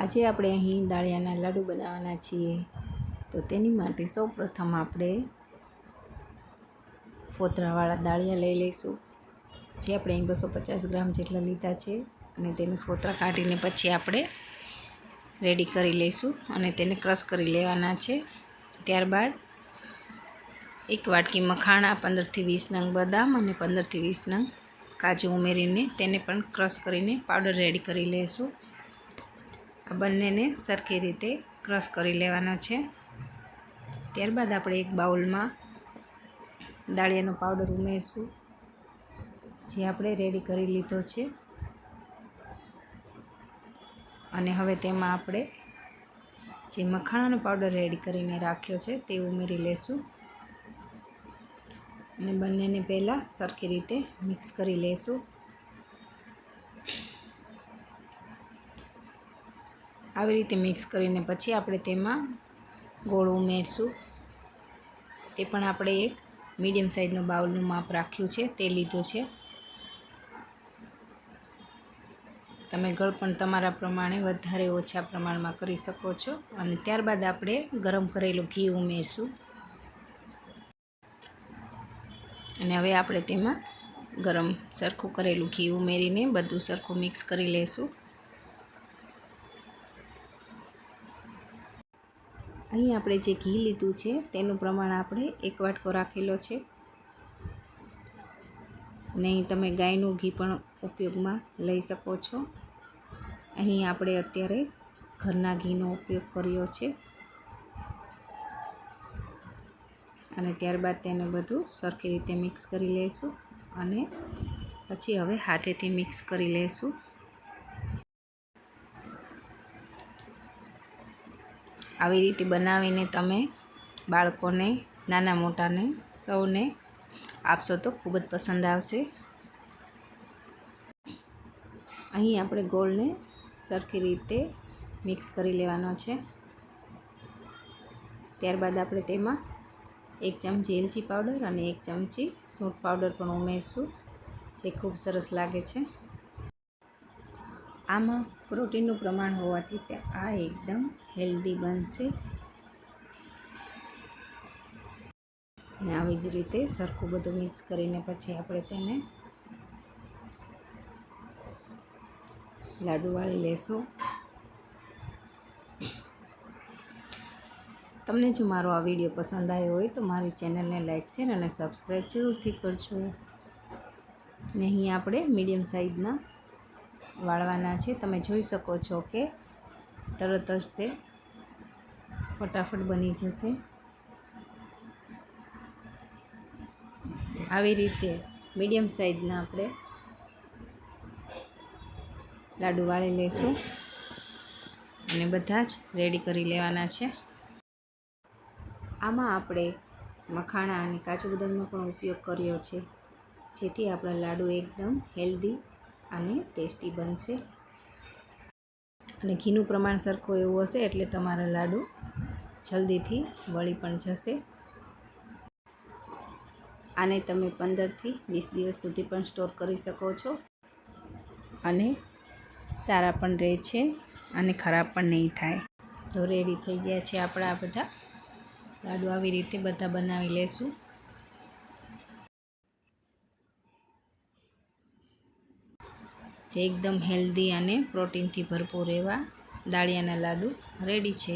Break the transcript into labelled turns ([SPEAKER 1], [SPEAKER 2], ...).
[SPEAKER 1] આજે આપણે અહીં દાળિયાના લાડુ બનાવવાના છીએ। તો તેની માટે સૌપ્રથમ આપણે ફોતરાવાળા દાળિયા લઈ લઈશું, જે આપણે અહીં 250 ગ્રામ જેટલા લીધા છે। અને તેને ફોતરા કાઢીને પછી આપણે રેડી કરી લઈશું અને તેને ક્રશ કરી લેવાના છે। ત્યારબાદ એક વાટકી મખાણા, 15 થી 20 નંગ બદામ અને 15 થી 20 નંગ કાજુ ઉમેરીને તેને પણ ક્રશ કરીને પાવડર રેડી કરી લઈશું। આ બંનેને સરખી રીતે ક્રશ કરી લેવાનો છે। ત્યારબાદ આપણે એક બાઉલમાં દાળિયાનો પાવડર ઉમેરશું, જે આપણે રેડી કરી લીધો છે। અને હવે તેમાં આપણે જે મખાણાનો પાવડર રેડી કરીને રાખ્યો છે તે ઉમેરી લેશું અને બંનેને પહેલાં સરખી રીતે મિક્સ કરી લેશું। આવી રીતે મિક્સ કરીને પછી આપણે તેમાં ગોળ ઉમેરશું। તે પણ આપણે એક મીડિયમ સાઇઝનો બાઉલનું માપ રાખ્યું છે તે લીધું છે। તમે ગળ પણ તમારા પ્રમાણે વધારે ઓછા પ્રમાણમાં કરી શકો છો। અને ત્યારબાદ આપણે ગરમ કરેલું ઘી ઉમેરશું અને હવે આપણે તેમાં ગરમ સરખું કરેલું ઘી ઉમેરીને બધું સરખું મિક્સ કરી લઈશું। અહીં આપણે જે ઘી લીધું છે તેનું પ્રમાણ આપણે 1 વાટકો રાખેલો છે અને અહીં તમે ગાયનું ઘી પણ ઉપયોગમાં લઈ શકો છો। અહીં આપણે અત્યારે ઘરના ઘીનો ઉપયોગ કર્યો છે અને ત્યારબાદ તેને બધું સરખી રીતે મિક્સ કરી લઈશું અને પછી હવે હાથેથી મિક્સ કરી લઈશું। આવી રીતે બનાવીને તમે બાળકોને, નાના મોટાને સૌને આપશો તો ખૂબ જ પસંદ આવશે। અહીં આપણે ગોળને સરખી રીતે મિક્સ કરી લેવાનો છે। ત્યારબાદ આપણે તેમાં 1 ચમચી એલચી પાવડર અને 1 ચમચી સૂંઠ પાવડર પણ ઉમેરશું, જે ખૂબ સરસ લાગે છે। આમાં પ્રોટીનનું પ્રમાણ હોવાથી આ એકદમ હેલ્ધી બનશે। અને આવી જ રીતે સરખું બધું મિક્સ કરીને પછી આપણે તેને લાડુ વાળી લેશું। તમને જો મારો આ વિડીયો પસંદ આવ્યો હોય તો મારી ચેનલને લાઈક, શેર અને સબસ્ક્રાઈબ જરૂરથી કરજો। ને અહીં આપણે મીડિયમ સાઇઝના વાળવાના છે। તમે જોઈ શકો છો કે તરત જ તે ફટાફટ બની જશે। આવી રીતે મીડિયમ સાઇઝના આપણે લાડુ વાળી લઈશું અને બધા જ રેડી કરી લેવાના છે। આમાં આપણે મખાણા અને કાજુ બદામનો પણ ઉપયોગ કર્યો છે, જેથી આપણા લાડુ એકદમ હેલ્ધી અને ટેસ્ટી બનશે। અને ઘીનું પ્રમાણ સરખું એવું હશે એટલે તમારા લાડુ જલ્દીથી વળી પણ જશે। આને તમે 15 થી 20 દિવસ સુધી પણ સ્ટોર કરી શકો છો અને સારા પણ રહે છે અને ખરાબ પણ નહીં થાય। તો રેડી થઈ ગયા છે આપણા બધા લાડુ। આવી રીતે બધા બનાવી લેશું। જે એકદમ હેલ્ધી અને પ્રોટીનથી ભરપૂર એવા દાળિયાના લાડુ રેડી છે।